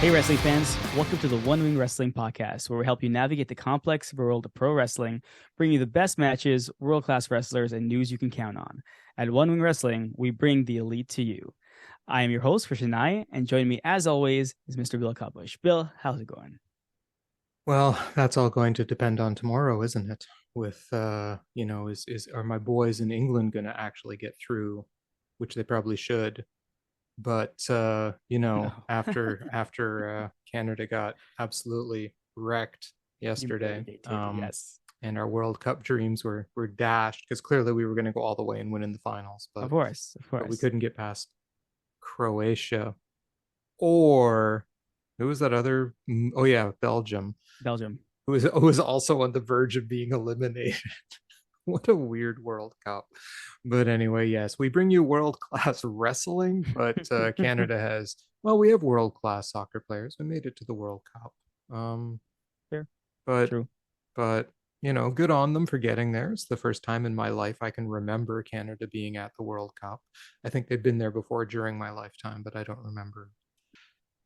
Hey, wrestling fans. Welcome to the One Wing Wrestling Podcast, where we help you navigate the complex world of pro wrestling, bring you the best matches, world-class wrestlers, and news you can count on. At One Wing Wrestling, we bring the elite to you. I am your host, Krishna, and joining me, as always, is Mr. Bill Kabush. Bill, how's it going? Well, that's all going to depend on tomorrow, isn't it? With are my boys in England going to actually get through, which they probably should. But No. after Canada got absolutely wrecked You really yesterday, did, yes. and our World Cup dreams were dashed because clearly we were going to go all the way and win in the finals, Of but course, of we course. couldn't get past Croatia or who was that other? Oh yeah, Belgium Belgium. who was also on the verge of being eliminated. What a weird World Cup. But anyway, yes, we bring you world class wrestling, but Canada has, well, we have world class soccer players. We made it to the World Cup. Um, Fair. but, True. but, good on them for getting there. It's the first time in my life I can remember Canada being at the World Cup. I think they've been there before during my lifetime, but I don't remember.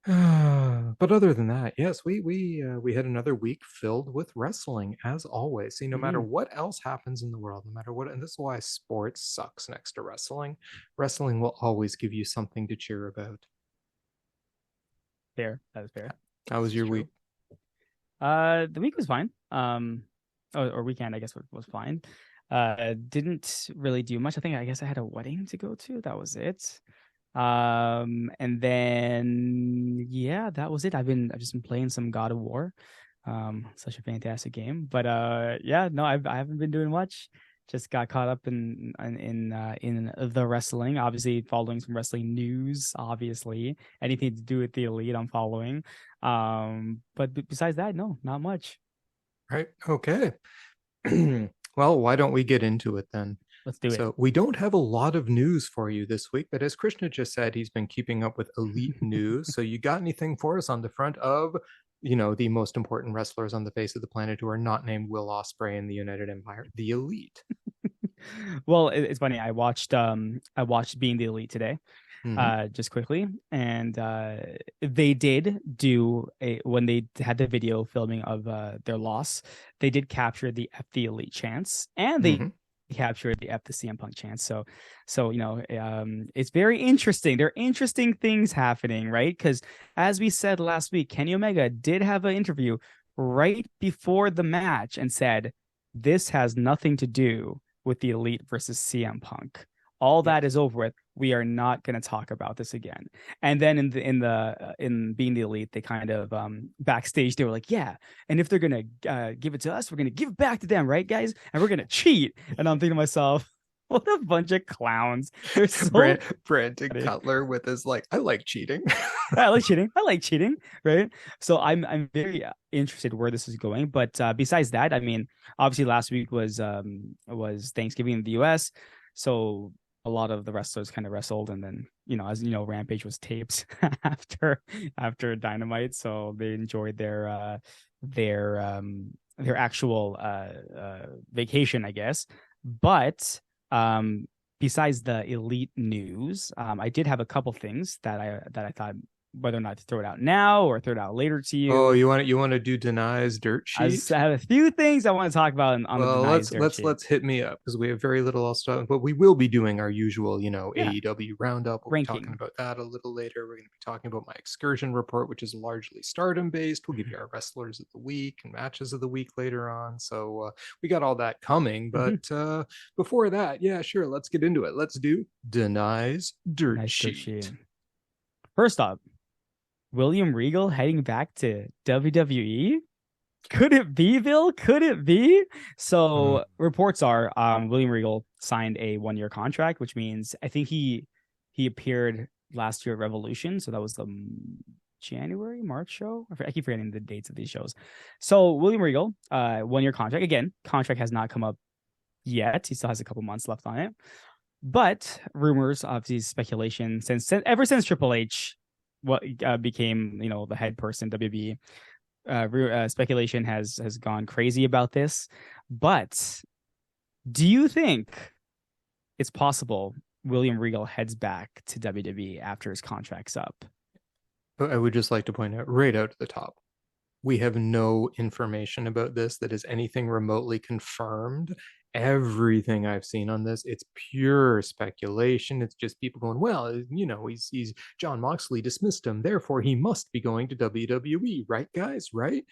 But other than that, yes, we had another week filled with wrestling as always. See, no matter Mhm. what else happens in the world, no matter what, and this is why sports sucks next to wrestling. Wrestling will always give you something to cheer about. Fair. That is fair. How This was is your true. week? The week was fine. Or weekend, I guess, was fine. Didn't really do much. I guess I had a wedding to go to. That was it. And then yeah, that was it. I've just been playing some God of War. Such a fantastic game. But yeah, no, I haven't been doing much. Just got caught up in the wrestling. Obviously, following some wrestling news. Obviously, anything to do with the elite, I'm following. But besides that, no, not much. Right. Okay. Well, why don't we get into it then? Let's do it. So, we don't have a lot of news for you this week, but as Krishna just said, he's been keeping up with elite news. So, you got anything for us on the front of, the most important wrestlers on the face of the planet who are not named Will Ospreay in the United Empire, the elite? Well, it's funny. I watched Being the Elite today. Mm-hmm. Just quickly, and they did do a when they had the video filming of their loss, they did capture the F the Elite chance, and they Mm-hmm. captured the F the CM Punk chance. So it's very interesting. There are interesting things happening, right? Because as we said last week, Kenny Omega did have an interview right before the match and said this has nothing to do with the Elite versus CM Punk. All that is Yes. over with. We are not going to talk about this again. And then in Being the Elite, they kind of backstage they were like, yeah, and if they're gonna give it to us, we're gonna give it back to them, right, guys? And we're gonna cheat. And I'm thinking to myself, what a bunch of clowns. They're so Brandon funny. Cutler with his like, I like cheating. I like cheating. I like cheating, right? So I'm very interested where this is going. But besides that, I mean, obviously last week was Thanksgiving in the U.S., so a lot of the wrestlers kind of wrestled, and then as you know, Rampage was taped after Dynamite, so they enjoyed their actual vacation, I guess. But besides the elite news, I did have a couple things that I thought whether or not to throw it out now or throw it out later to Oh, you. you want to do Dhanai's dirt I sheet? just have a few things I want to talk about on the Well, Denies let's dirt let's sheet. let's hit me up because we have very little else to, but we will be doing our usual, Yeah, AEW roundup. We'll be talking ranking. about that a little later. We're going to be talking about my excursion report, which is largely Stardom based. We'll give you our wrestlers of the week and matches of the week later on. So we got all that coming. But before that, yeah, sure, let's get into it. Let's do Denies dirt Nice dirt sheet. sheet. First up, William Regal heading back to WWE. Could it be, Bill? Could it be? Mm. So reports are William Regal signed a 1-year contract, which means I think he appeared last year at Revolution. So that was the January, March show. I keep forgetting the dates of these shows. So William Regal, 1-year contract. Again, contract has not come up yet. He still has a couple months left on it. But rumors, obviously speculation, ever since Triple H what became the head person WWE, speculation has gone crazy about this. But do you think it's possible William Regal heads back to WWE after his contract's up? I would just like to point out right out at the top, we have no information about this that is anything remotely confirmed. Everything I've seen on this, it's pure speculation. It's just people going, well, he's John Moxley dismissed him, therefore he must be going to WWE, right, guys? Right?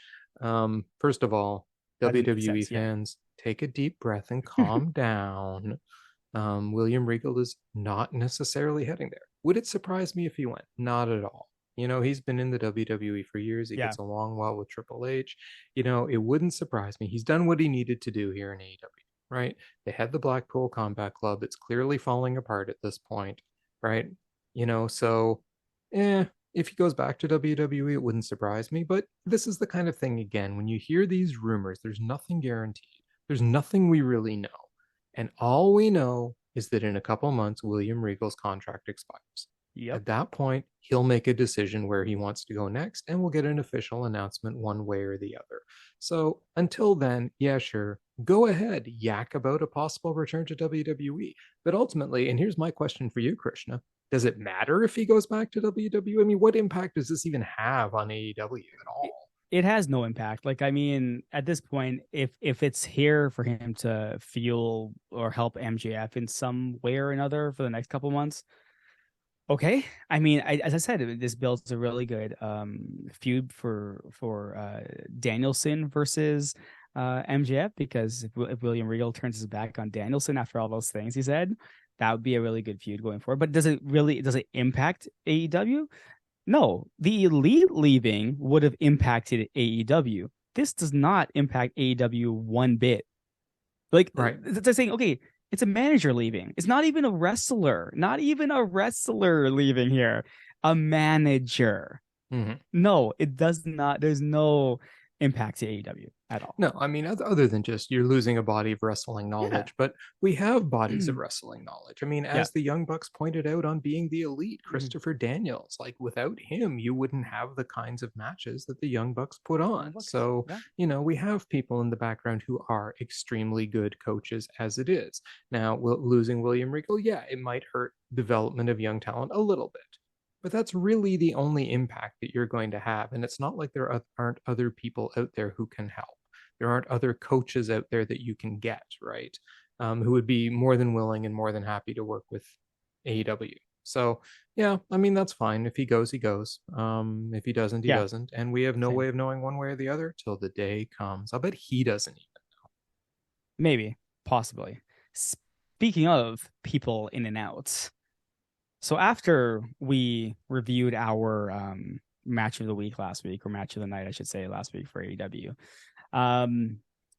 First of all, That doesn't make WWE sense. Yeah. fans, take a deep breath and calm down. William Regal is not necessarily heading there. Would it surprise me if he went? Not at all. He's been in the WWE for years. He Yeah. gets along well with Triple H. It wouldn't surprise me. He's done what he needed to do here in AEW, right? They had the Blackpool Combat Club. It's clearly falling apart at this point, right? So, if he goes back to WWE, it wouldn't surprise me. But this is the kind of thing, again, when you hear these rumors, there's nothing guaranteed. There's nothing we really know. And all we know is that in a couple months, William Regal's contract expires. Yep. At that point, he'll make a decision where he wants to go next, and we'll get an official announcement one way or the other. So until then, yeah, sure, go ahead, yak about a possible return to WWE. But ultimately, and here's my question for you, Krishna, does it matter if he goes back to WWE? I mean, what impact does this even have on AEW at all? It has no impact. Like, I mean, at this point, if it's here for him to fuel or help MJF in some way or another for the next couple months, okay. I mean, as I said, this builds a really good feud for Danielson versus MJF, because if William Regal turns his back on Danielson after all those things he said, that would be a really good feud going forward. But does it impact AEW? No, the Elite leaving would have impacted AEW. This does not impact AEW one bit. Like, right. It's saying, okay, it's a manager leaving. It's not even a wrestler. Not even a wrestler leaving here. A manager. Mm-hmm. No, it does not. There's no impact to AEW at all. No, I mean, other than just you're losing a body of wrestling knowledge, but we have bodies of wrestling knowledge. I mean, as the Young Bucks pointed out on Being the Elite, Christopher Daniels, like without him, you wouldn't have the kinds of matches that the Young Bucks put on. So, we have people in the background who are extremely good coaches as it is. Now, losing William Regal, yeah, it might hurt development of young talent a little bit. But that's really the only impact that you're going to have. And it's not like there aren't other people out there who can help. There aren't other coaches out there that you can get, right? Who would be more than willing and more than happy to work with AEW. So, yeah, I mean, that's fine. If he goes, he goes. If he doesn't, he doesn't. And we have no way of knowing one way or the other till the day comes. I'll bet he doesn't even know. Maybe, possibly. Speaking of people in and out, so after we reviewed our match of the week last week, or match of the night, I should say, last week for AEW,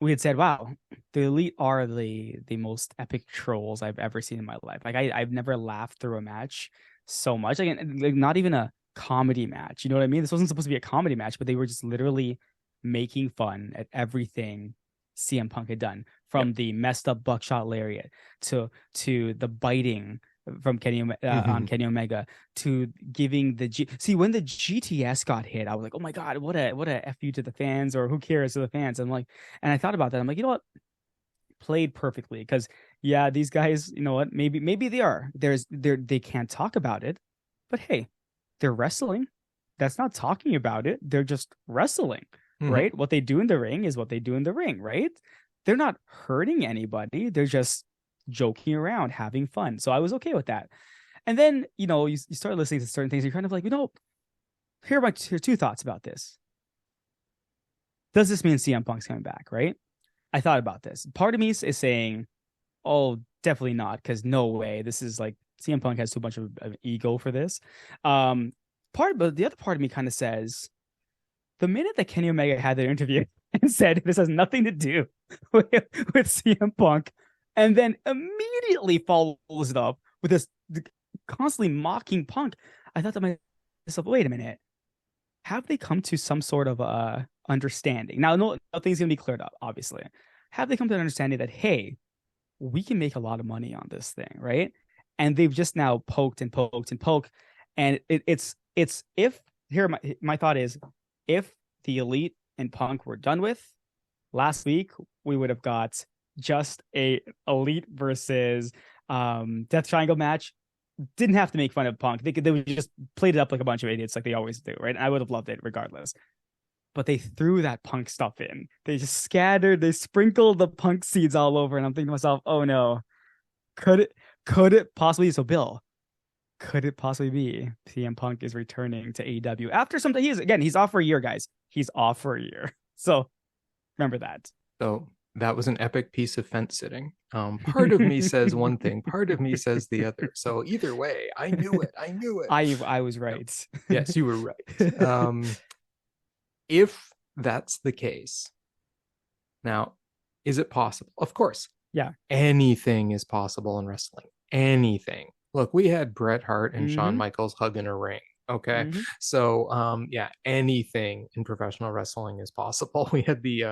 we had said, wow, the Elite are the most epic trolls I've ever seen in my life. Like, I've never laughed through a match so much. Like not even a comedy match. You know what I mean? This wasn't supposed to be a comedy match, but they were just literally making fun at everything CM Punk had done, from the messed up buckshot lariat to the biting from Kenny on Kenny Omega, to giving see, when the GTS got hit, I was like, oh my god, what a F you to the fans, or who cares to the fans. And I thought about that. I'm like, you know what, played perfectly, because these guys, you know what, maybe they can't talk about it, but hey, they're wrestling. That's not talking about it. They're just wrestling, right? What they do in the ring is what they do in the ring, right? They're not hurting anybody. They're just joking around, having fun. So I was okay with that. And then, you start listening to certain things. You're kind of like, here are my two thoughts about this. Does this mean CM Punk's coming back, right? I thought about this. Part of me is saying, oh, definitely not, because no way. This is like, CM Punk has too much of an ego for this. But the other part of me kind of says, the minute that Kenny Omega had their interview and said this has nothing to do with CM Punk, and then immediately follows it up with this constantly mocking Punk, I thought to myself, wait a minute, have they come to some sort of understanding? Now, nothing's going to be cleared up, obviously. Have they come to an understanding that, hey, we can make a lot of money on this thing, right? And they've just now poked and poked and poked. And it's if, here, my thought is, if the Elite and Punk were done with last week, we would have got just a Elite versus Death Triangle match didn't have to make fun of Punk. They would just played it up like a bunch of idiots, like they always do, right? And I would have loved it regardless. But they threw that Punk stuff in. They just scattered, they sprinkled the Punk seeds all over, and I'm thinking to myself, oh no, could it possibly? So Bill, could it possibly be CM Punk is returning to AEW after something? He's off for a year, guys. He's off for a year. So remember that. So that was an epic piece of fence sitting. Part of me says one thing, part of me says the other. So either way, I knew it. I was right. Yes, you were right. If that's the case, now, is it possible? Of course. Yeah. Anything is possible in wrestling. Anything. Look, we had Bret Hart and Shawn Michaels hugging a ring. Okay. So anything in professional wrestling is possible. We had the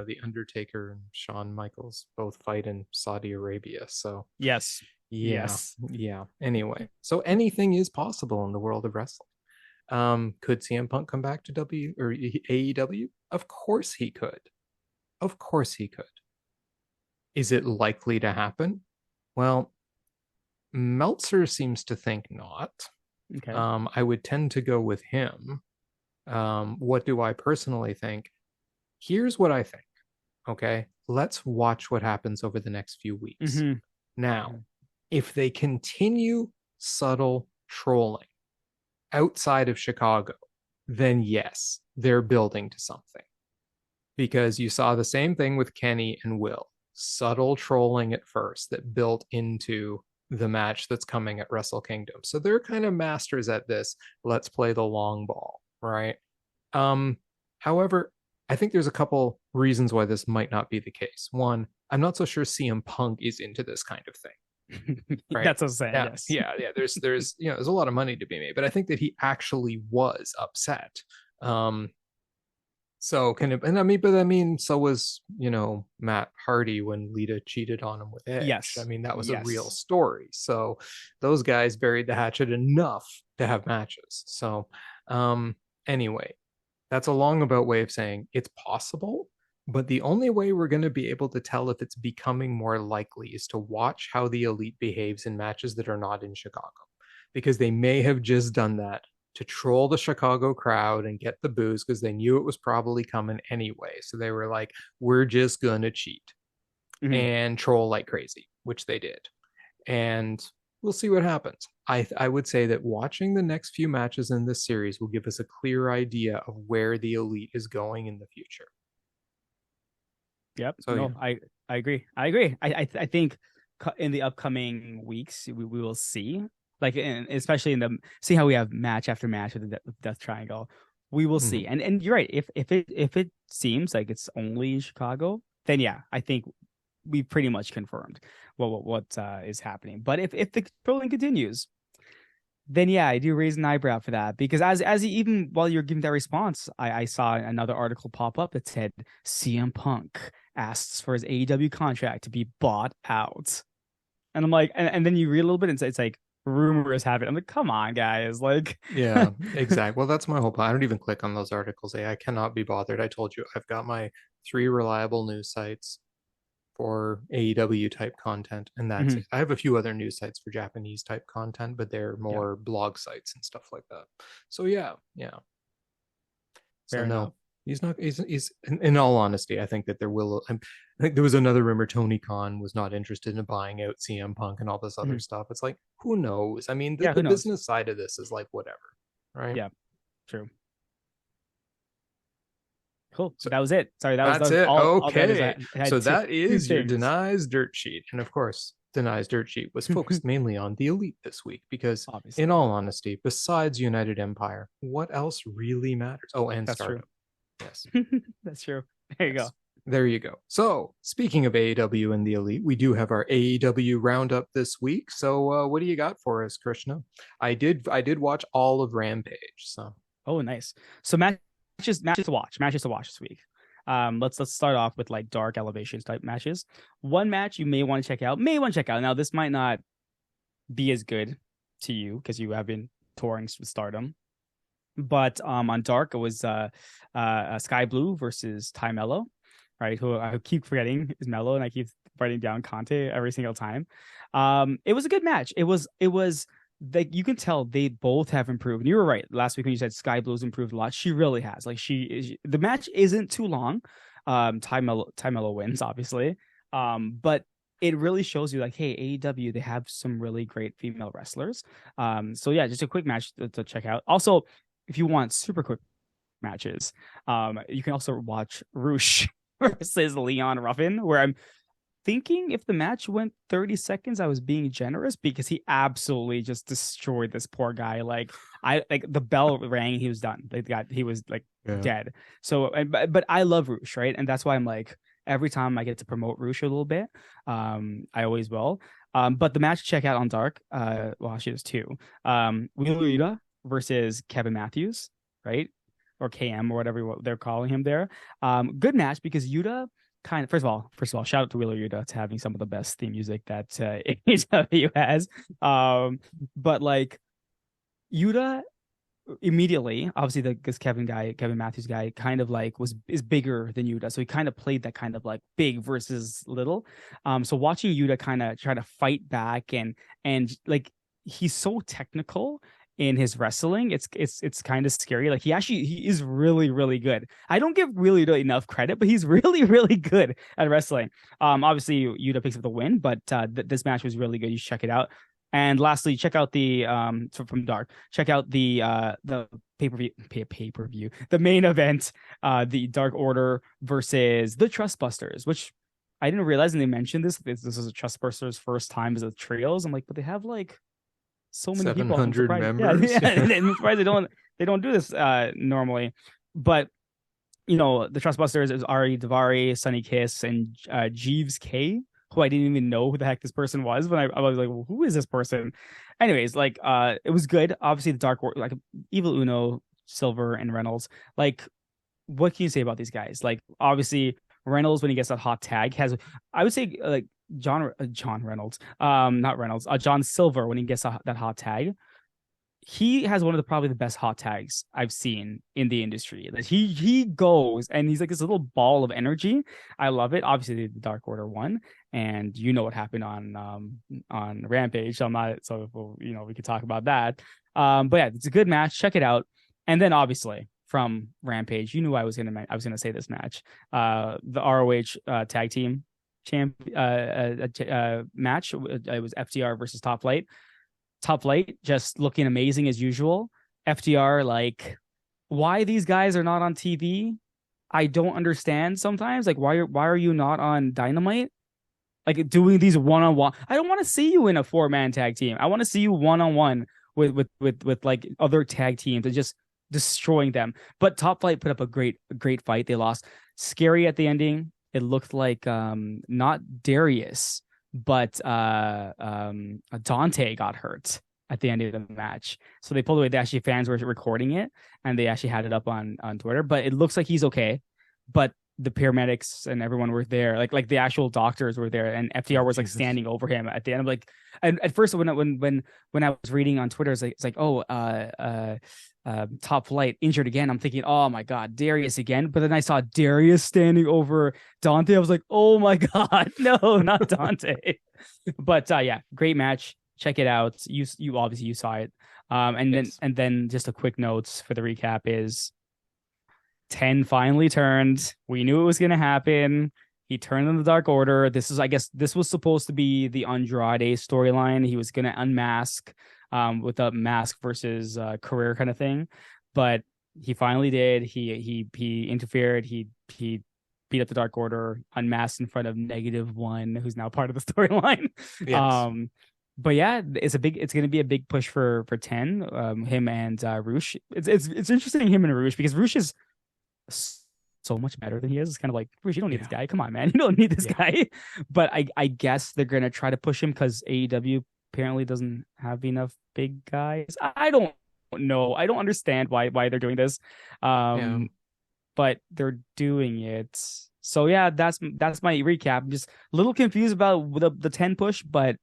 the Undertaker and Shawn Michaels both fight in Saudi Arabia. So yes. Yeah. Anyway, so anything is possible in the world of wrestling. Could CM Punk come back to AEW? Of course he could. Is it likely to happen? Well, Meltzer seems to think not. Okay. I would tend to go with him. What do I personally think? Here's what I think. Okay. Let's watch what happens over the next few weeks. Now, if they continue subtle trolling outside of Chicago, then yes, they're building to something. Because you saw the same thing with Kenny and Will. Subtle trolling at first that built into the match that's coming at Wrestle Kingdom. So they're kind of masters at this. Let's play the long ball, right? However, I think there's a couple reasons why this might not be the case. One, I'm not so sure CM Punk is into this kind of thing. Right? That's what I'm saying. Yeah. There's there's a lot of money to be made, but I think that he actually was upset. So so was, Matt Hardy when Lita cheated on him with Edge. Yes. I mean, that was a real story. So those guys buried the hatchet enough to have matches. So anyway, that's a long about way of saying it's possible, but the only way we're going to be able to tell if it's becoming more likely is to watch how the Elite behaves in matches that are not in Chicago, because they may have just done that to troll the Chicago crowd and get the booze because they knew it was probably coming anyway. So they were like, we're just going to cheat and troll like crazy, which they did. And we'll see what happens. I would say that watching the next few matches in this series will give us a clear idea of where the Elite is going in the future. Yep. So, I agree. I think in the upcoming weeks, we will see. Like, especially see how we have match after match with the Death Triangle, we will see. And you're right. If it seems like it's only Chicago, then yeah, I think we pretty much confirmed what is happening. But if the trolling continues, then yeah, I do raise an eyebrow for that, because as even while you're giving that response, I saw another article pop up that said CM Punk asks for his AEW contract to be bought out, and I'm like, and then you read a little bit and it's like, rumors have it. I'm like, come on, guys. Like, yeah, exactly. Well, that's my whole plan. I don't even click on those articles. I cannot be bothered. I told you, I've got my 3 reliable news sites for AEW type content, and that's it. I have a few other news sites for Japanese type content, but they're more blog sites and stuff like that. So yeah. Fair enough. He's in all honesty, I think that I think there was another rumor Tony Khan was not interested in buying out CM Punk and all this other stuff. It's like, who knows? I mean, the business side of this is like whatever, right? Yeah, true. Cool. So that was it. Sorry, that's it. Okay. So that is your Dhanai's dirt sheet. And of course, Dhanai's dirt sheet was focused mainly on the Elite this week, because obviously, in all honesty, besides United Empire, what else really matters? Oh, and that's Stardom. True. Yes. That's true. There you go. There you go. So speaking of AEW and the Elite, we do have our AEW Roundup this week. So what do you got for us, Krishna? I did watch all of Rampage. So nice. So matches to watch this week. Let's start off with like dark elevations type matches. One match you may want to check out. Now this might not be as good to you because you have been touring with Stardom. But on Dark, it was Skye Blue versus Ty Melo, right? Who I keep forgetting is Melo, and I keep writing down Conte every single time. It was a good match. It was you can tell they both have improved. And you were right last week when you said Skye Blue's improved a lot. She really has. Like the match isn't too long. Ty Mello wins, obviously. But it really shows you like, hey, AEW, they have some really great female wrestlers. So yeah, just a quick match to check out. Also, if you want super quick matches, you can also watch Roosh versus Leon Ruffin, where I'm thinking if the match went 30 seconds, I was being generous because he absolutely just destroyed this poor guy. Like the bell rang, he was done. He was like dead. So, but I love Roosh, right? And that's why I'm like, every time I get to promote Roosh a little bit, I always will. But the match check out on Dark, well, she does two. Wheeler Yuta versus Kevin Matthews, right? Or KM or whatever they're calling him there. Good match because Yuta kind of, first of all, shout out to Wheeler Yuta to having some of the best theme music that AEW has. But like Yuta immediately, obviously this Kevin Matthews guy kind of like is bigger than Yuta. So he kind of played that kind of like big versus little. So watching Yuta kind of try to fight back and like he's so technical in his wrestling, it's kind of scary. Like he is really, really good. I don't give really enough credit, but he's really, really good at wrestling. Obviously Yuta picks up the win, but this match was really good. You should check it out. And lastly, check out the from Dark. Check out the pay-per-view, the main event, the Dark Order versus the Trustbusters, which I didn't realize, and they mentioned this was a Trustbusters first time as a trios. I'm like, but they have like so many people. 700 members. Yeah. I'm surprised they don't do this normally. But you know, the Trustbusters is Ari Daivari, Sonny Kiss, and Jeeves K, who I didn't even know who the heck this person was. But I was like, well, who is this person? Anyways, like it was good. Obviously, the Dark like Evil Uno, Silver, and Reynolds. Like, what can you say about these guys? Like, obviously, Reynolds when he gets that hot tag has, I would say, like John Reynolds, not Reynolds, John Silver when he gets that hot tag. He has one of probably the best hot tags I've seen in the industry. Like he goes and he's like this little ball of energy. I love it. Obviously, the Dark Order won, and you know what happened on Rampage. So I'm not, so you know, we could talk about that. But yeah, it's a good match. Check it out. And then obviously from Rampage, you knew I was gonna say this match. The ROH tag team match. It was FTR versus Top Flight. Top Flight just looking amazing as usual. FTR, like, why these guys are not on TV, I don't understand sometimes. Like, why are you not on Dynamite? Like doing these one-on-one. I don't want to see you in a 4-man tag team. I want to see you one-on-one with like other tag teams and just destroying them. But Top Flight put up a great fight. They lost. Scary at the ending. It looked like not Darius, but Dante got hurt at the end of the match. So they pulled away. Fans were recording it and they actually had it up on Twitter. But it looks like he's okay. But the paramedics and everyone were there, like the actual doctors were there, and FTR was like standing over him at the end. Like, and at first when I was reading on Twitter, it's like Top Flight injured again. I'm thinking, oh my god, Darius again. But then I saw Darius standing over Dante. I was like, oh my god, no, not Dante. But yeah, great match. Check it out. You obviously you saw it. And then just a quick notes for the recap is 10 finally turned. We knew it was going to happen. He turned in the Dark Order. I guess this was supposed to be the Andrade storyline. He was going to unmask with a mask versus career kind of thing. But he finally did. He interfered. He beat up the Dark Order, unmasked in front of -1, who's now part of the storyline. Yes. But yeah, it's going to be a big push for 10. Him and Roosh. It's interesting, him and Roosh, because Roosh is so much better than he is. It's kind of like, Roosh, you don't need this guy. Come on, man. You don't need this guy. But I guess they're going to try to push him because AEW apparently doesn't have enough big guys. I don't know. I don't understand why they're doing this. But they're doing it. So yeah, that's my recap. I'm just a little confused about the 10 push, but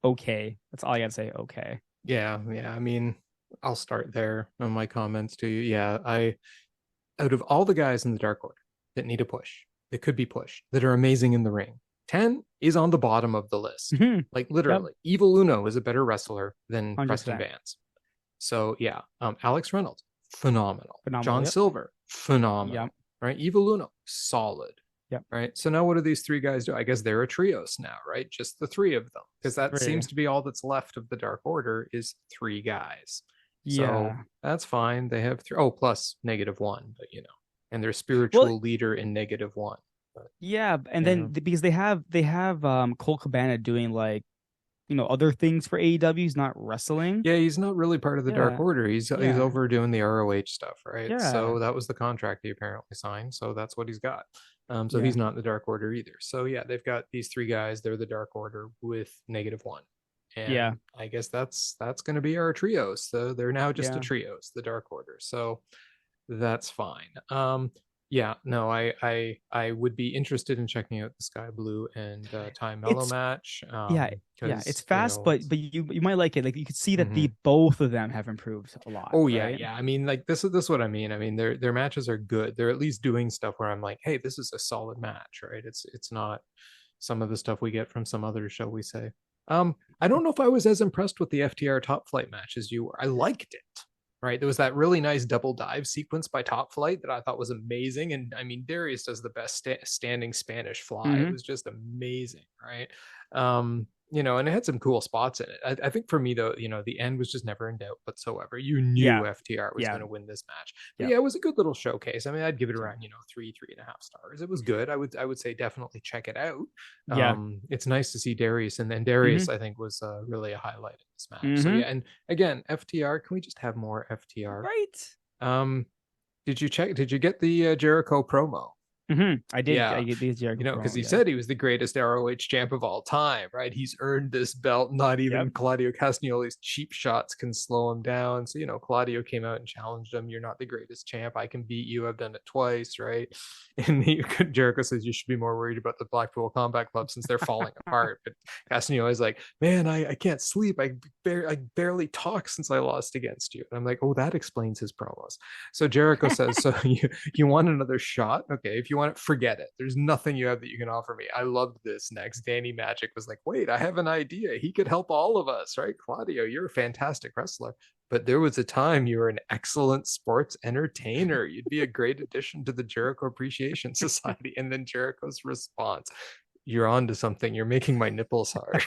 okay. That's all I gotta say. Okay. Yeah. I mean, I'll start there on my comments to you. Yeah, out of all the guys in the Dark Order that need a push, that could be pushed, that are amazing in the ring, 10 is on the bottom of the list. Like literally, Evil Uno is a better wrestler than 100%. Preston Vance. So yeah, Alex Reynolds, phenomenal. John Yep. Silver, phenomenal. Yep. Right? Evil Uno, solid. Yep. Right. So now what do these three guys do? I guess they're a trios now, right? Just the three of them. Because that seems to be all that's left of the Dark Order is three guys. So that's fine. They have three. Oh, plus -1, but you know, and their spiritual leader in -1. But, and then because they have Colt Cabana doing like, you know, other things for AEW. He's not wrestling. Yeah, he's not really part of the Dark Order. He's over doing the ROH stuff, right? Yeah. So that was the contract he apparently signed. So that's what he's got. So he's not in the Dark Order either. So yeah, they've got these three guys. They're the Dark Order with -1. And I guess that's going to be our trios. So they're now just a trios, the Dark Order. So that's fine. I would be interested in checking out the Sky Blue and Ty Melo match. It's fast, but you might like it. Like you could see that the both of them have improved a lot. Oh yeah, yeah. I mean, like this is what I mean. I mean, their matches are good. They're at least doing stuff where I'm like, hey, this is a solid match, right? It's not some of the stuff we get from some others, shall we say. I don't know if I was as impressed with the FTR Top Flight match as you were. I liked it. Right. There was that really nice double dive sequence by Top Flight that I thought was amazing. And I mean, Darius does the best standing Spanish fly. It was just amazing. Right. You know, and it had some cool spots in it. I think for me, though, you know, the end was just never in doubt whatsoever. You knew FTR was going to win this match. But it was a good little showcase. I mean, I'd give it around, 3.5 stars. It was good. I would say definitely check it out. It's nice to see Darius, and then Darius, I think, was really a highlight of this match. So yeah, and again, FTR. Can we just have more FTR? Right. Did you get the Jericho promo? I did. I get these because he said he was the greatest ROH champ of all time, right? He's earned this belt. Not even Claudio Castagnoli's cheap shots can slow him down. So, Claudio came out and challenged him. You're not the greatest champ. I can beat you. I've done it twice, right? And Jericho says you should be more worried about the Blackpool Combat Club since they're falling apart. But Castagnoli's like, man, I can't sleep. I barely talk since I lost against you. And I'm like, oh, that explains his promos. So Jericho says, so you want another shot? Okay, if you want it, forget it. There's nothing you have that you can offer me. I loved this. Next, Danny Magic was like, wait, I have an idea. He could help all of us, right? Claudio, you're a fantastic wrestler, but there was a time you were an excellent sports entertainer. You'd be a great addition to the Jericho Appreciation Society. And then Jericho's response, you're on to something. You're making my nipples hard.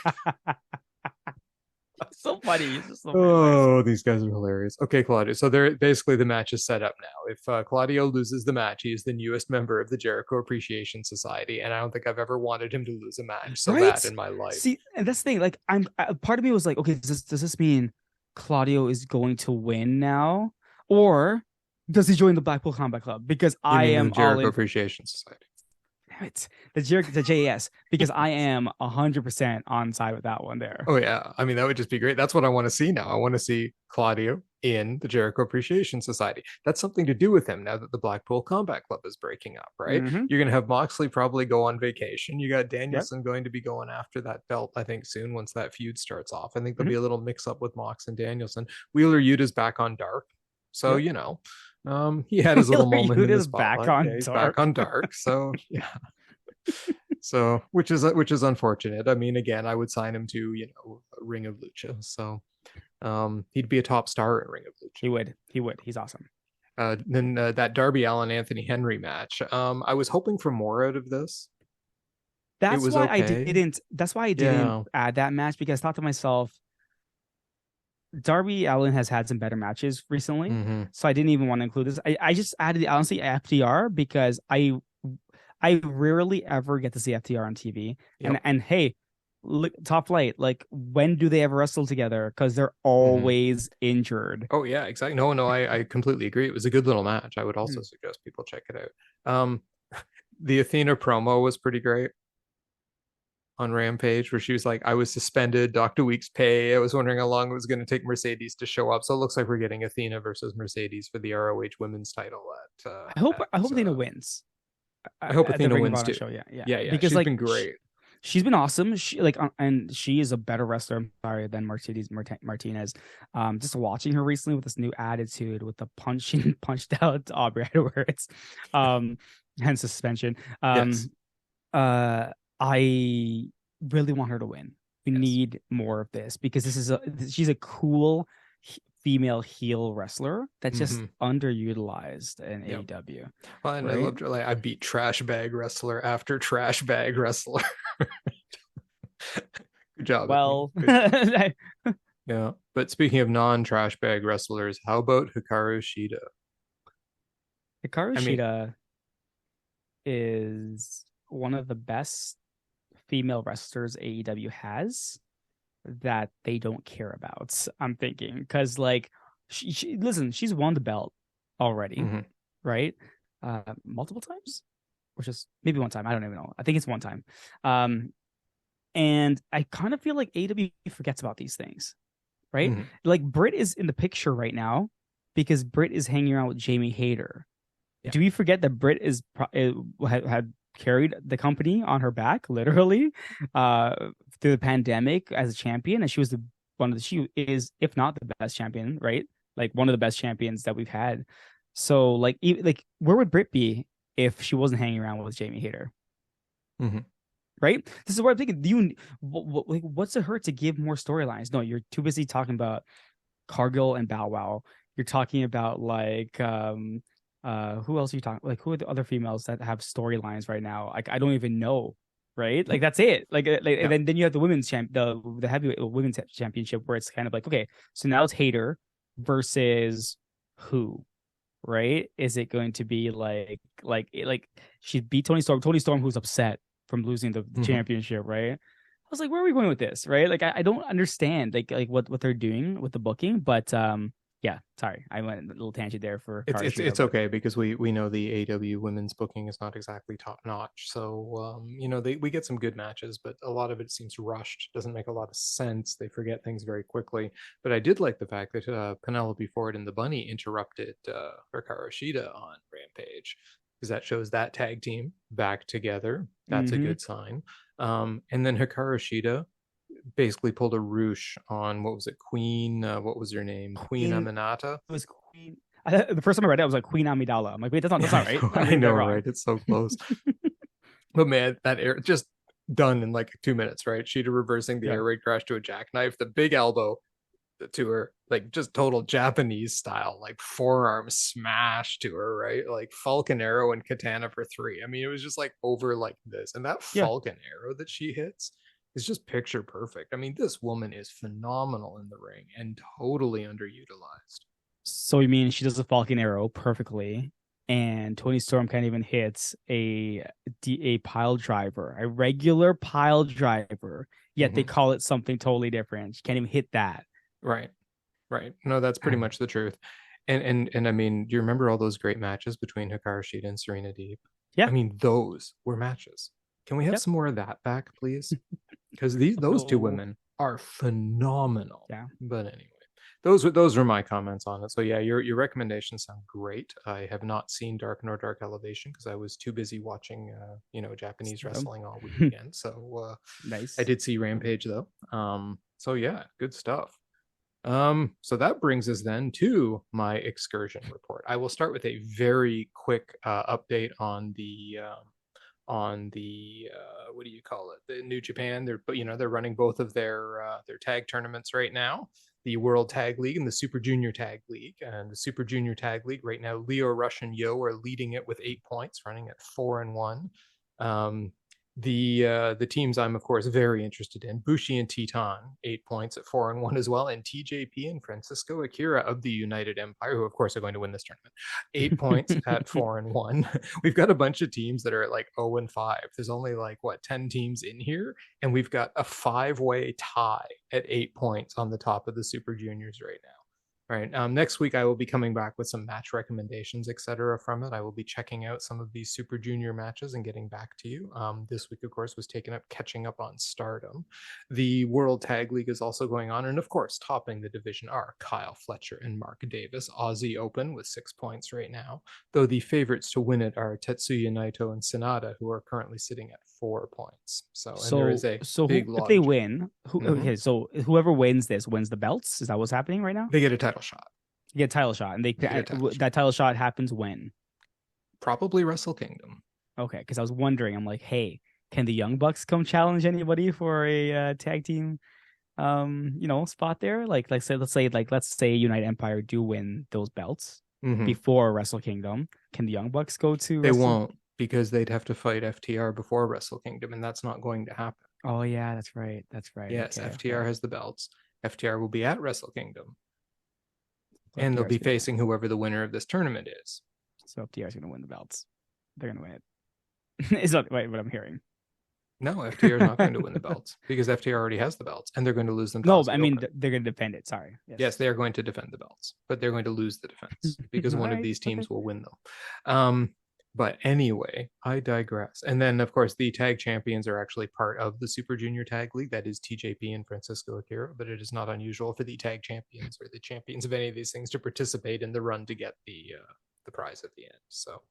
So funny. These guys are hilarious. Okay, Claudio. So they're basically, the match is set up now. If Claudio loses the match, he is the newest member of the Jericho Appreciation Society, and I don't think I've ever wanted him to lose a match so bad in my life. See, and that's the thing. Like, part of me was like, okay, does this mean Claudio is going to win now, or does he join the Blackpool Combat Club? Because I am the Jericho Appreciation Society. It's the JAS, because I am 100% on side with that one there. Oh yeah, I mean, that would just be great. That's what I want to see now. I want to see Claudio in the Jericho Appreciation Society. That's something to do with him now that the Blackpool Combat Club is breaking up, right? You're gonna have Moxley probably go on vacation. You got Danielson going to be going after that belt, I think, soon once that feud starts off. I think there'll be a little mix up with Mox and Danielson. Wheeler Yuta's back on Dark, so he had his little moment in the spotlight. He's back on Dark. So yeah. So which is unfortunate. I mean, again, I would sign him to Ring of Lucha. So he'd be a top star in Ring of Lucha. He would. He's awesome. Then that Darby Allin Anthony Henry match. I was hoping for more out of this. That's why I didn't add that match, because I thought to myself, Darby Allin has had some better matches recently, so I didn't even want to include this. I just added, honestly, FTR because I rarely ever get to see FTR on TV. And hey, look, Top Flight, like, when do they ever wrestle together? Because they're always injured. Oh yeah, exactly. No, I completely agree. It was a good little match. I would also suggest people check it out. The Athena promo was pretty great on Rampage, where she was like, I was suspended, Dr. Week's pay. I was wondering how long it was going to take Mercedes to show up. So it looks like we're getting Athena versus Mercedes for the ROH women's title. I hope Athena wins. I hope Athena wins too. Yeah. Because she's been great. She's been awesome. And she is a better wrestler, than Mercedes Martinez. Just watching her recently with this new attitude, with the punched out Aubrey afterwards, hence suspension. Yes. I really want her to win. We Yes. need more of this because she's a cool female heel wrestler that's just underutilized in Yep. AEW. Well, and I Right? loved like I beat trash bag wrestler after trash bag wrestler. Good job at me. Well, Good job. Hikaru Yeah. But speaking of non-trash bag wrestlers, how about Hikaru Shida? I mean, Shida is one of the best female wrestlers AEW has that they don't care about. I'm thinking because like listen, she's won the belt already, right? Multiple times, or just maybe one time. I don't even know. I think it's one time. And I kind of feel like AEW forgets about these things, right? Like Britt is in the picture right now because Britt is hanging around with Jamie Hayter. Yeah. Do we forget that Britt had carried the company on her back, literally, through the pandemic as a champion, and she was she is, if not the best champion, right? Like one of the best champions that we've had. So, like, where would Britt be if she wasn't hanging around with Jamie Hayter? Right? This is what I'm thinking. Do you what's it hurt to give more storylines? No, you're too busy talking about Cargill and Bow Wow. You're talking about like who else are you talking? Like, who are the other females that have storylines right now? Like, I don't even know. Right? Like, that's it. And then you have the women's the heavyweight women's championship where it's kind of like, okay, so now it's Hayter versus who? Right? Is it going to be like she beat Toni Storm? Toni Storm, who's upset from losing the championship, right? I was like, where are we going with this, right? Like, I don't understand like what they're doing with the booking, but yeah, sorry, I went a little tangent there for it's okay because we know the AEW women's booking is not exactly top notch. So we get some good matches, but a lot of it seems rushed. Doesn't make a lot of sense. They forget things very quickly. But I did like the fact that Penelope Ford and the Bunny interrupted Hikaru Shida on Rampage, because that shows that tag team back together. That's a good sign. And then Hikaru Shida basically pulled a Roosh on, what was it, Queen? What was her name? Queen Aminata. It was Queen. The first time I read it, I was like Queen Amidala. I'm like, wait, that's not right. I know, right? It's so close. But man, that air just done in like 2 minutes, right? Shida reversing the air raid crash to a jackknife, the big elbow to her, like just total Japanese style, like forearm smash to her, right? Like Falcon Arrow and Katana for 3. I mean, it was just like over like this. And that Falcon Arrow that she hits is just picture perfect. I mean, this woman is phenomenal in the ring and totally underutilized. So you mean she does a Falcon Arrow perfectly, and Toni Storm can't even hit a pile driver, a regular pile driver, yet they call it something totally different. She can't even hit that. Right. No, that's pretty much the truth. And I mean, do you remember all those great matches between Hikaru Shida and Serena Deeb? Yeah. I mean, those were matches. Can we have some more of that back, please? Because those two women are phenomenal. Yeah. But anyway, those were my comments on it. So yeah, your recommendations sound great. I have not seen Dark nor Dark Elevation because I was too busy watching Japanese wrestling all weekend. So nice. I did see Rampage though. So yeah, good stuff. So that brings us then to my excursion report. I will start with a very quick update on the what do you call it, the New Japan. They're running both of their tag tournaments right now, the World Tag League and the Super Junior Tag League. And the Super Junior Tag League right now, Leo Rush and Yo are leading it with 8 points, running at 4-1. The teams I'm of course very interested in, Bushi and Teton, 8 points at 4-1 as well, and TJP and Francisco Akira of the United Empire, who of course are going to win this tournament, 8 points at 4-1. We've got a bunch of teams that are at like 0-5. There's only like 10 teams in here, and we've got a 5-way tie at 8 points on the top of the Super Juniors right now. Right. Next week, I will be coming back with some match recommendations, etc. from it. I will be checking out some of these Super Junior matches and getting back to you. This week, of course, was catching up on Stardom. The World Tag League is also going on. And of course, topping the division are Kyle Fletcher and Mark Davis. Aussie Open with 6 points right now, though the favorites to win it are Tetsuya Naito and Sanada, who are currently sitting at 4 points. So there is a big if they win, so whoever wins this wins the belts. Is that what's happening right now? They get a title shot. You get a title shot, and that title shot happens when? Probably Wrestle Kingdom. Okay, because I was wondering, I'm like, hey, can the Young Bucks come challenge anybody for a tag team spot there? Let's say United Empire do win those belts Mhm. before Wrestle Kingdom. Can the Young Bucks go to They Wrestle? won't, because they'd have to fight FTR before Wrestle Kingdom, and that's not going to happen. Oh yeah, that's right. That's right. Yes, Okay, FTR okay. has the belts. FTR will be at Wrestle Kingdom, So and they'll FTR is be gonna facing whoever the winner of this tournament is. FTR is gonna win the belts. They're gonna win it. Is that what I'm hearing? No, FTR is not going to win the belts because FTR already has the belts, and they're going to lose them to No, Aussie I mean Open. they're gonna defend it. Sorry. Yes, Yes. they are going to defend the belts, but they're going to lose the defense because All one of right. these Okay. teams will win them. But anyway, I digress. And then, of course, the tag champions are actually part of the Super Junior Tag League. That is TJP and Francisco Akira, but it is not unusual for the tag champions or the champions of any of these things to participate in the run to get the prize at the end.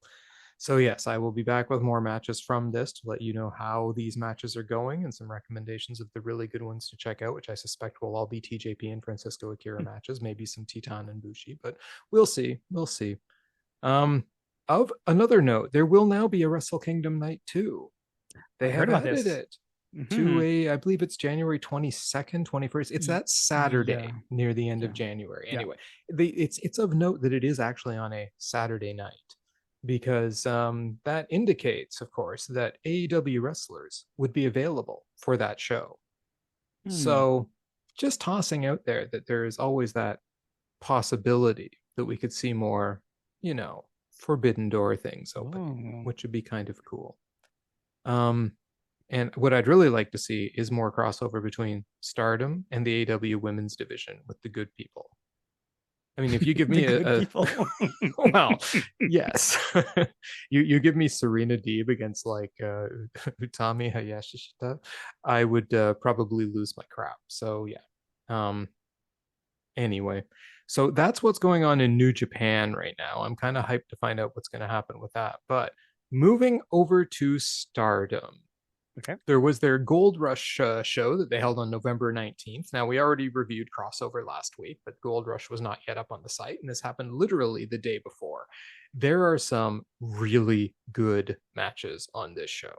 So yes, I will be back with more matches from this to let you know how these matches are going and some recommendations of the really good ones to check out, which I suspect will all be TJP and Francisco Akira matches, maybe some Titan and Bushi, but we'll see. We'll see. Um, of another note, there will now be a Wrestle Kingdom night too. They I heard have about added this. it Mm-hmm. to I believe it's January 22nd, 21st. It's that Yeah. Saturday near the end of Yeah. January. Yeah. Anyway, it's of note that it is actually on a Saturday night because that indicates, of course, that AEW wrestlers would be available for that show. Hmm. So just tossing out there that there is always that possibility that we could see more, Forbidden Door things opening, Oh. which would be kind of cool. Um, and what I'd really like to see is more crossover between Stardom and the AEW women's division with the good people. I mean, if you give The me good a people. well, yes, you give me Serena Deeb against like Utami Hayashishita, I would probably lose my crap. So yeah. Um, anyway, so that's what's going on in New Japan right now. I'm kind of hyped to find out what's going to happen with that. But moving over to Stardom, Okay. there was their Gold Rush show that they held on November 19th. Now, we already reviewed Crossover last week, but Gold Rush was not yet up on the site, and this happened literally the day before. There are some really good matches on this show.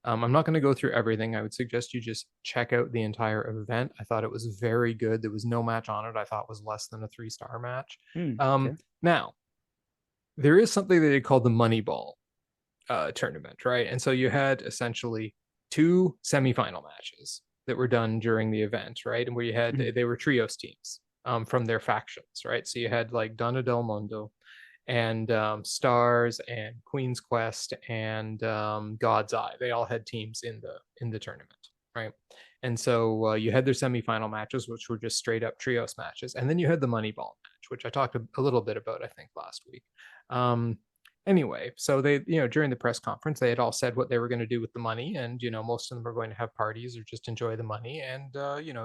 I'm not going to go through everything. I would suggest you just check out the entire event. I thought it was very good. There was no match on it I thought was less than a 3-star match. Okay. Now, there is something that they call the Moneyball tournament, right? And so you had essentially two semifinal matches that were done during the event, right? And where you had they were trios teams from their factions, right? So you had like Donna Del Mondo and Stars and Queen's Quest and God's Eye. They all had teams in the tournament, right? And so you had their semifinal matches, which were just straight up trios matches, and then you had the Moneyball match, which I talked a little bit about, I think, last week. Anyway, so they, during the press conference, they had all said what they were going to do with the money, and most of them are going to have parties or just enjoy the money. And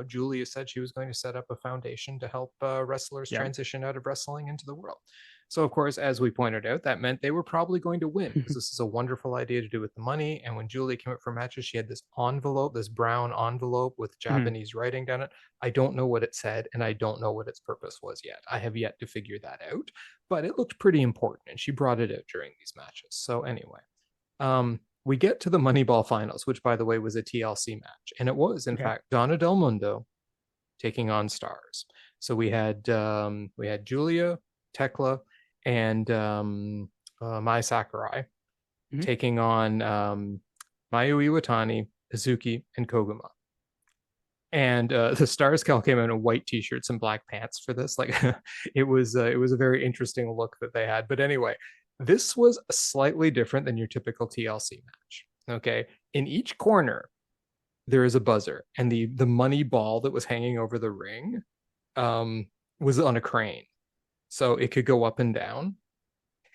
Giulia said she was going to set up a foundation to help wrestlers Yeah. transition out of wrestling into the world. So, of course, as we pointed out, that meant they were probably going to win because this is a wonderful idea to do with the money. And when Giulia came up for matches, she had this envelope, this brown envelope with Japanese writing down it. I don't know what it said, and I don't know what its purpose was yet. I have yet to figure that out, but it looked pretty important, and she brought it out during these matches. So anyway, we get to the Moneyball finals, which, by the way, was a TLC match, and it was, in fact, Donna Del Mundo taking on Stars. So we had Giulia, Thekla, and Mai Sakurai taking on Mayu Iwatani, Hazuki, and Koguma. And the Stars Cal came in white t-shirts and black pants for this. Like it was a very interesting look that they had. But anyway, this was slightly different than your typical TLC match. Okay, in each corner there is a buzzer, and the money ball that was hanging over the ring was on a crane, so it could go up and down.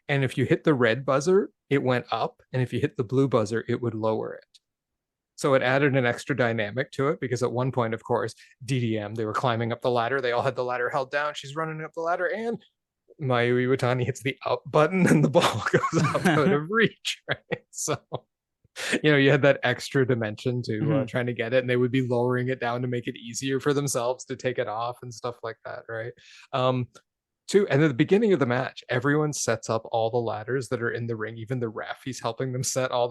And if you hit the red buzzer, it went up, and if you hit the blue buzzer, it would lower it. So it added an extra dynamic to it because at one point, of course, DDM, they were climbing up the ladder. They all had the ladder held down. She's running up the ladder, and Mayu Iwatani hits the up button, and the ball goes up out of reach. Right? So, you had that extra dimension to trying to get it, and they would be lowering it down to make it easier for themselves to take it off and stuff like that, right? Two, and at the beginning of the match, everyone sets up all the ladders that are in the ring. Even the ref, he's helping them set all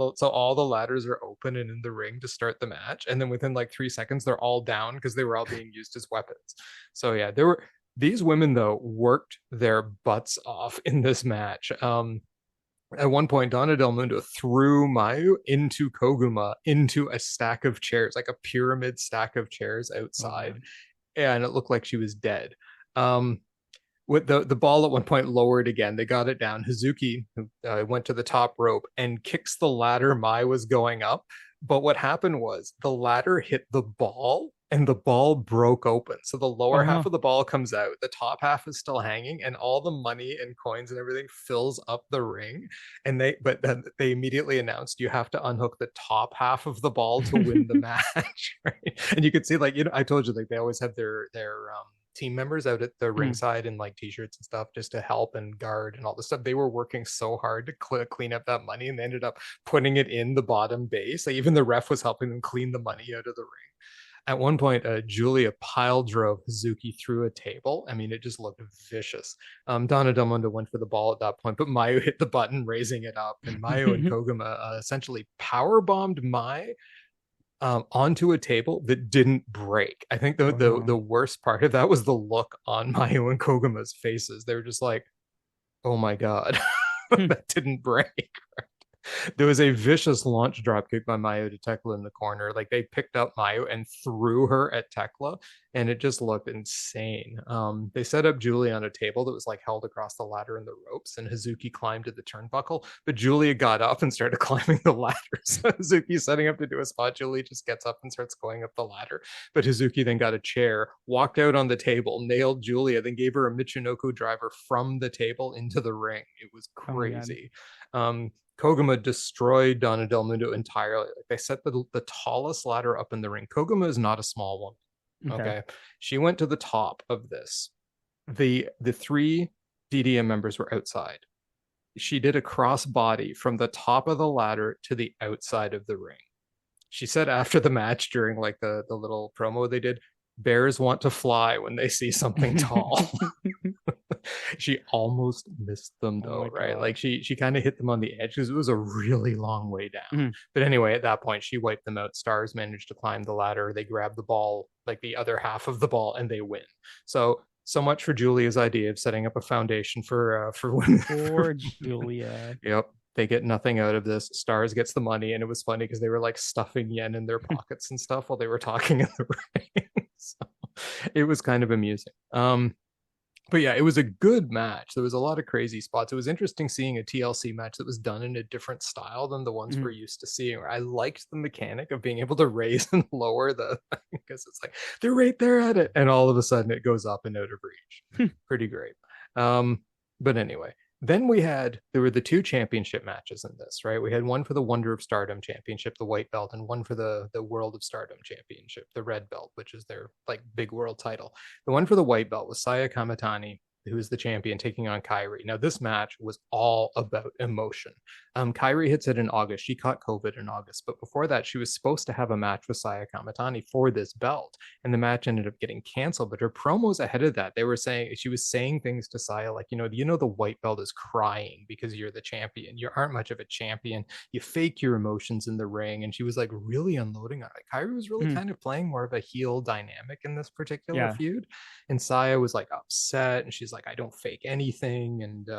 the ladders are open and in the ring to start the match. And then within like 3 seconds, they're all down because they were all being used as weapons. So yeah, there were these women though worked their butts off in this match. At one point, Donna Del Mundo threw Mayu into Koguma into a stack of chairs, like a pyramid stack of chairs outside, and it looked like she was dead. With the ball at one point lowered again, they got it down. Hazuki went to the top rope and kicks the ladder Mai was going up. But what happened was the ladder hit the ball and the ball broke open. So the lower half of the ball comes out, the top half is still hanging, and all the money and coins and everything fills up the ring. But then they immediately announced you have to unhook the top half of the ball to win the match. Right? And you could see, like, I told you, like, they always have their team members out at the ringside in like t-shirts and stuff just to help and guard and all this stuff. They were working so hard to clean up that money, and they ended up putting it in the bottom base. Like, even the ref was helping them clean the money out of the ring. At one point, Giulia pile drove Hazuki through a table. I mean, it just looked vicious. Donna Del Mundo went for the ball at that point, but Mayu hit the button, raising it up, and Mayu and Koguma essentially power bombed Mai onto a table that didn't break. I think the worst part of that was the look on Mayu and Koguma's faces. They were just like, "Oh my god, that didn't break." There was a vicious launch dropkick by Mayu to Thekla in the corner. Like, they picked up Mayu and threw her at Thekla, and it just looked insane. They set up Giulia on a table that was like held across the ladder and the ropes, and Hazuki climbed to the turnbuckle, but Giulia got up and started climbing the ladder. So Hazuki setting up to do a spot. Giulia just gets up and starts going up the ladder, but Hazuki then got a chair, walked out on the table, nailed Giulia, then gave her a Michinoku driver from the table into the ring. It was crazy. Koguma destroyed Donna Del Mundo entirely. Like, they set the tallest ladder up in the ring. Koguma is not a small woman. Okay. She went to the top of this. The three DDM members were outside. She did a cross body from the top of the ladder to the outside of the ring. She said after the match, during like the little promo they did, bears want to fly when they see something tall. She almost missed them though, right? Like, she kind of hit them on the edge because it was a really long way down. But anyway, at that point, she wiped them out. Stars managed to climb the ladder. They grab the ball, like the other half of the ball, and they win. So much for Giulia's idea of setting up a foundation for women. For Giulia. Yep. They get nothing out of this. Stars gets the money, and it was funny because they were like stuffing yen in their pockets and stuff while they were talking in the ring. So it was kind of amusing. But yeah, it was a good match. There was a lot of crazy spots. It was interesting seeing a TLC match that was done in a different style than the ones we're used to seeing. I liked the mechanic of being able to raise and lower the, because it's like, they're right there at it, and all of a sudden it goes up and out of reach. Pretty great. But anyway, then there were the two championship matches in this, right? We had one for the Wonder of Stardom Championship, the white belt, and one for the World of Stardom Championship, the red belt, which is their like big world title. The one for the white belt was Saya Kamitani, who is the champion, taking on Kairi. Now, this match was all about emotion. Kairi had said in August, she caught COVID in August, but before that, she was supposed to have a match with Saya Kamitani for this belt, and the match ended up getting canceled. But her promos ahead of that, she was saying things to Saya like, the white belt is crying because you're the champion. You aren't much of a champion. You fake your emotions in the ring. And she was like really unloading on it. Kairi was really kind of playing more of a heel dynamic in this particular feud. And Saya was like upset, and she's like, I don't fake anything. And,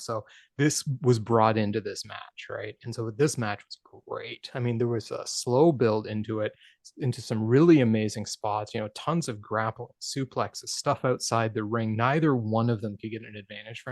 so this was brought into this match, right? And so this match was great. I mean, there was a slow build into it, into some really amazing spots, tons of grappling, suplexes, stuff outside the ring. Neither one of them could get an advantage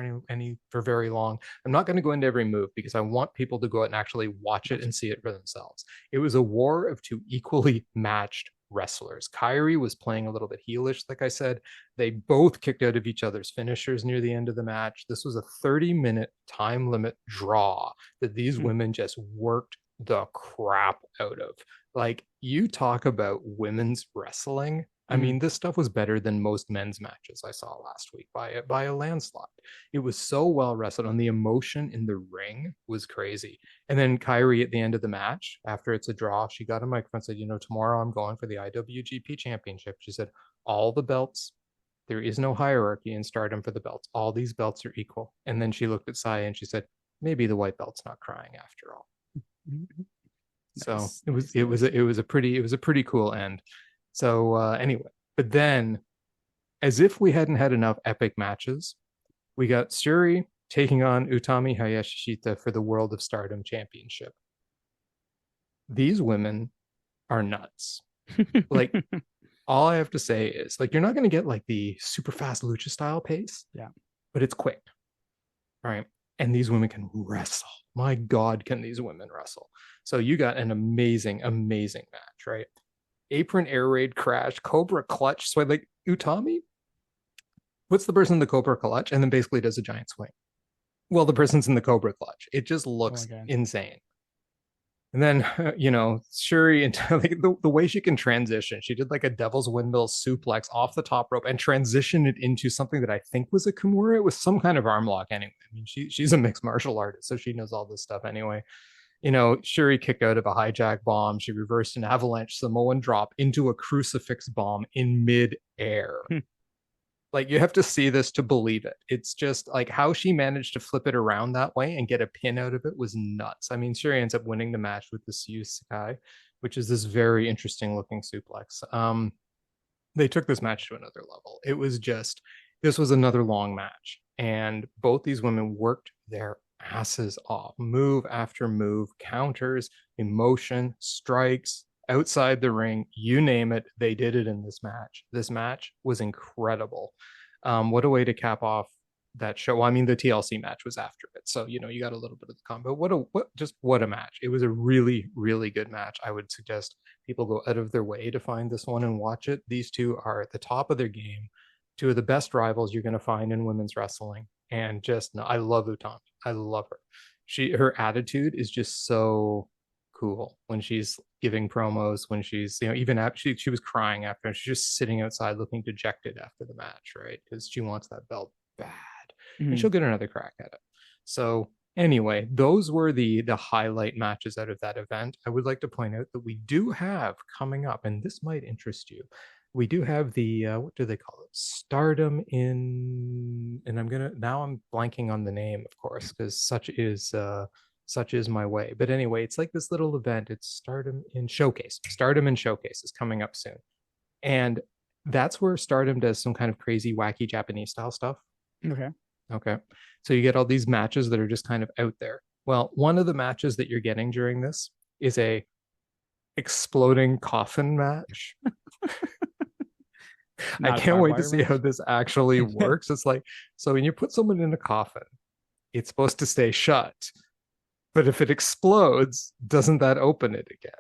for very long. I'm not going to go into every move because I want people to go out and actually watch it and see it for themselves. It was a war of two equally matched wrestlers. Kairi was playing a little bit heelish, like I said. They both kicked out of each other's finishers near the end of the match. This was a 30-minute time limit draw that these women just worked the crap out of. Like, you talk about women's wrestling. I mean, this stuff was better than most men's matches I saw last week by a landslide. It was so well wrestled, and the emotion in the ring was crazy. And then Kairi at the end of the match, after it's a draw, she got a microphone and said, tomorrow I'm going for the IWGP Championship. She said, all the belts There is no hierarchy in Stardom for the belts. All these belts are equal. And then she looked at Saya and she said, maybe the white belt's not crying after all. So Nice, it was a pretty cool end. So anyway, but then as if we hadn't had enough epic matches, we got Syuri taking on Utami Hayashishita for the World of Stardom Championship. These women are nuts. Like, all I have to say is, like, you're not going to get like the super fast lucha style pace. Yeah. But it's quick. Right. And these women can wrestle. My God, can these women wrestle? So you got an amazing, amazing match, right? Apron air raid crash, Cobra clutch. So like Utami puts the person in the Cobra clutch and then basically does a giant swing. Well, the person's in the Cobra clutch. It just looks insane. And then, Syuri, and like the way she can transition, she did like a devil's windmill suplex off the top rope and transitioned it into something that I think was a Kimura. It was some kind of arm lock anyway. I mean, she's a mixed martial artist, so she knows all this stuff anyway. Syuri kicked out of a hijack bomb. She reversed an avalanche Samoan drop into a crucifix bomb in mid-air. Like, you have to see this to believe it. It's just like how she managed to flip it around that way and get a pin out of it was nuts. I mean, Syuri ends up winning the match with the Skye, which is this very interesting looking suplex. They took this match to another level. This was another long match. And both these women worked their asses off. Move after move, counters, emotion, strikes, outside the ring, you name it, they did it in this match. This match was incredible. What a way to cap off that show. Well, I mean, the TLC match was after it, so you got a little bit of the combo. What a match! It was a really, really good match. I would suggest people go out of their way to find this one and watch it. These two are at the top of their game. Two of the best rivals you're going to find in women's wrestling, and I love Utami. I love her. Her attitude is just so cool when she's giving promos, when she's even after she was crying after, she's just sitting outside looking dejected after the match, right? Because she wants that belt bad. And she'll get another crack at it. So anyway, those were the highlight matches out of that event. I would like to point out that we do have coming up, and this might interest you, we do have the what do they call it, Stardom in, and I'm blanking on the name, of course, because such is my way. But anyway, it's like this little event. It's Stardom in Showcase. Stardom in Showcase is coming up soon. And that's where Stardom does some kind of crazy, wacky Japanese style stuff. Okay. So you get all these matches that are just kind of out there. Well, one of the matches that you're getting during this is a exploding coffin match. I can't wait to see how this actually works. It's like, so when you put someone in a coffin, it's supposed to stay shut. But if it explodes, doesn't that open it again?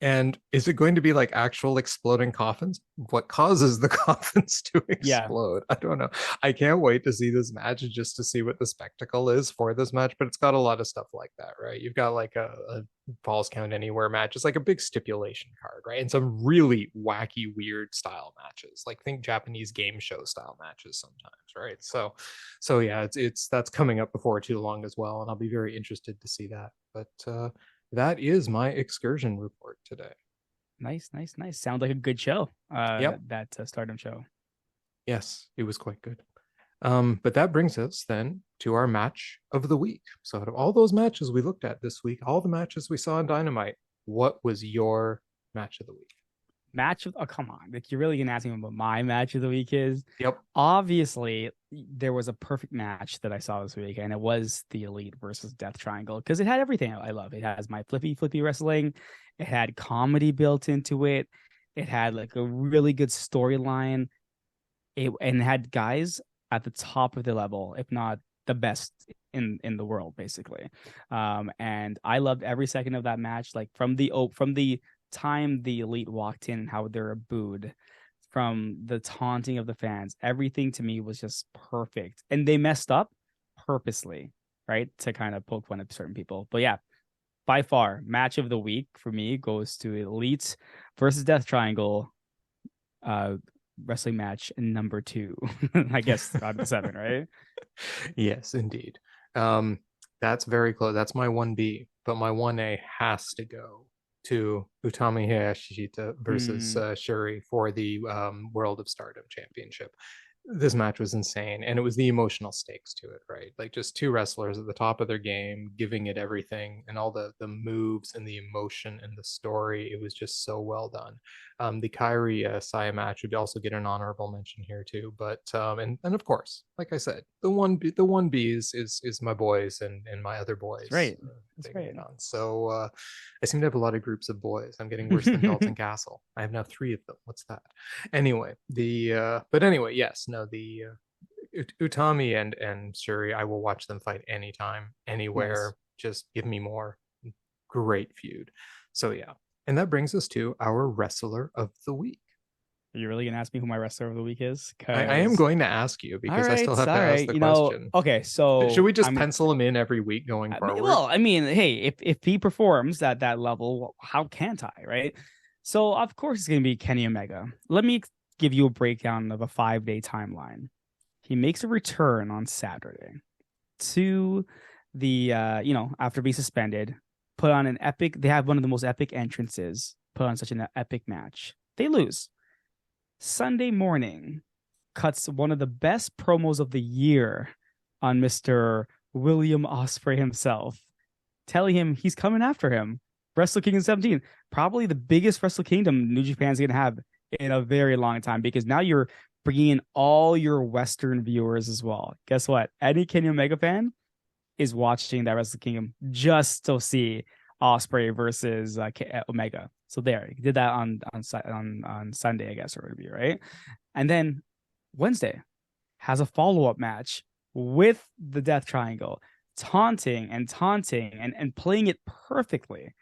And is it going to be like actual exploding coffins? What causes the coffins to explode? Yeah. I don't know. I can't wait to see this match just to see what the spectacle is for this match. But it's got a lot of stuff like that, right? You've got like a Falls Count Anywhere match. It's like a big stipulation card, right? And some really wacky, weird style matches. Like, think Japanese game show style matches sometimes, right? So yeah, that's coming up before too long as well. And I'll be very interested to see that. But that is my excursion report today. Nice. Sounds like a good show. That Stardom show. Yes, it was quite good. But that brings us then to our match of the week. So out of all those matches we looked at this week, all the matches we saw in Dynamite, what was your match of the week? Come on. Like, you're really gonna ask me what my match of the week is? Yep. Obviously, there was a perfect match that I saw this week, and it was the Elite versus Death Triangle, because it had everything I love. It has my flippy wrestling. It had comedy built into it. It had like a really good storyline. And had guys at the top of the level, if not the best in the world, basically. And I loved every second of that match. Like, from the time the Elite walked in and how they were booed, from the taunting of the fans, everything to me was just perfect. And they messed up purposely, right, to kind of poke fun at certain people. But yeah, by far, match of the week for me goes to Elite versus Death Triangle wrestling match number 2. I guess out of 7, right? Yes, indeed. That's very close. That's my 1B, but my 1A has to go to Utami Hayashishita versus Hmm. Syuri for the World of Stardom Championship. This match was insane, and it was the emotional stakes to it, right? Like just two wrestlers at the top of their game, giving it everything, and all the moves and the emotion and the story. It was just so well done. The Kyrie Saya match would also get an honorable mention here too, but and of course, like I said, the one B is my boys and my other That's boys right. That's taking right. it on. So I seem to have a lot of groups of boys. I'm getting worse than Dalton Castle. I have now three of them. What's that? Anyway, but anyway, yes, no, the Utami and Syuri, I will watch them fight anytime, Nice. anywhere. Just give me more. Great feud. So yeah, and that brings us to our wrestler of the week. Are you really gonna ask me who my wrestler of the week is? I am Because going to ask you all because I still right, have to all ask right. the You know, question. okay. Should So we just pencil him in every week going forward? well, I mean, hey, if he performs at that level, how can't I, right? So of course it's gonna be Kenny Omega. Let me give you a breakdown of a 5-day timeline. He makes a return on Saturday to the after being suspended, put on an epic. They have one of the most epic entrances. Put on such an epic match. They lose. Sunday morning cuts one of the best promos of the year on Mr. William Ospreay himself, telling him he's coming after him. Wrestle Kingdom 17, probably the biggest Wrestle Kingdom New Japan's gonna have in a very long time, because now you're bringing in all your Western viewers as well. Guess what? Any Kenny Omega fan is watching that Wrestle Kingdom just to see Ospreay versus Omega. So there, he did that on Sunday, I guess, or maybe, right? And then Wednesday has a follow up match with the Death Triangle, taunting and playing it perfectly.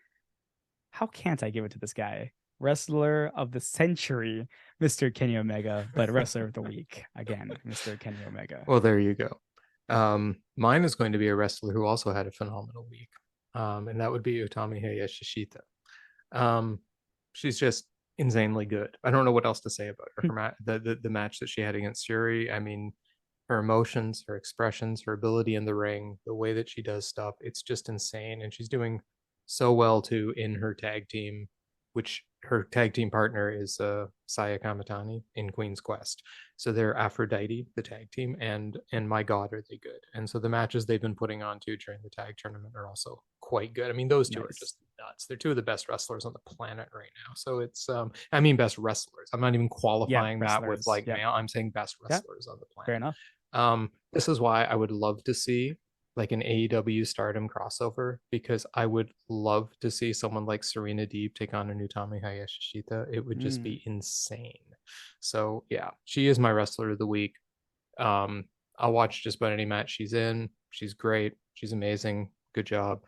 How can't I give it to this guy? Wrestler of the century, Mr. Kenny Omega, but wrestler of the week, again, Mr. Kenny Omega. Well, there you go. Mine is going to be a wrestler who also had a phenomenal week, and that would be Utami Hayashishita. She's just insanely good. I don't know what else to say about her. The match that she had against Syuri, I mean, her emotions, her expressions, her ability in the ring, the way that she does stuff, it's just insane. And she's doing so well too in her tag team, which her tag team partner is Saya Kamatani in Queen's Quest. So they're Aphrodite, the tag team, and my God, are they good? And so the matches they've been putting on too during the tag tournament are also quite good. I mean, those two are Nice. just nuts. They're two of the best wrestlers on the planet right now. So it's I mean best wrestlers. I'm not even Yeah, qualifying that with wrestlers. like Yeah, male. I'm saying best yeah, wrestlers on the fair planet. enough. This is why I would love to see like an AEW Stardom crossover, because I would love to see someone like Serena Deeb take on a new Utami Hayashishita. It would just Mm. be insane. So yeah, she is my wrestler of the week. Um, I'll watch just about any match she's in. She's great. She's amazing. Good job.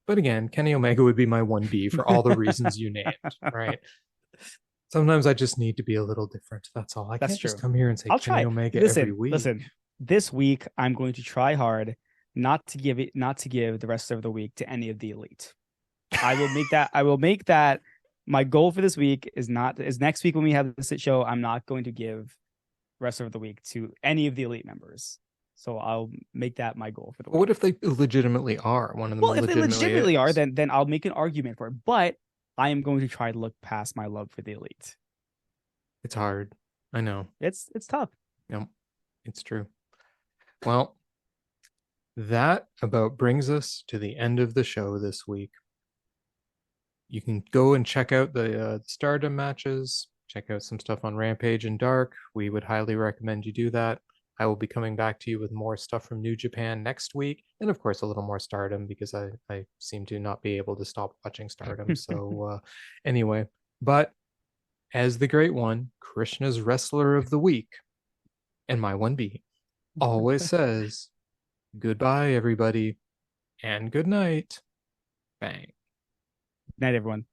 But again, Kenny Omega would be my 1B for all the reasons you named, right? Sometimes I just need to be a little different. That's all. I That's can't just true. come here and say I'll Kenny try. Omega every Listen, week. listen. This week I'm going to try hard not to give the rest of the week to any of the elite. I will make that my goal for this week is next week when we have the sit show, I'm not going to give rest of the week to any of the elite members. So I'll make that my goal for the But what week. if they legitimately are? One of them Well, if they legitimately are, is. then I'll make an argument for it. But I am going to try to look past my love for the elite. It's hard. I know. It's tough. Yep. It's true. Well, that about brings us to the end of the show this week. You can go and check out the Stardom matches, check out some stuff on Rampage and Dark. We would highly recommend you do that. I will be coming back to you with more stuff from New Japan next week, and of course a little more Stardom, because I seem to not be able to stop watching Stardom. So anyway, but as the great one, Krishna's Wrestler of the Week, and my 1B, always says, goodbye, everybody, and good night. Bang. Night, everyone.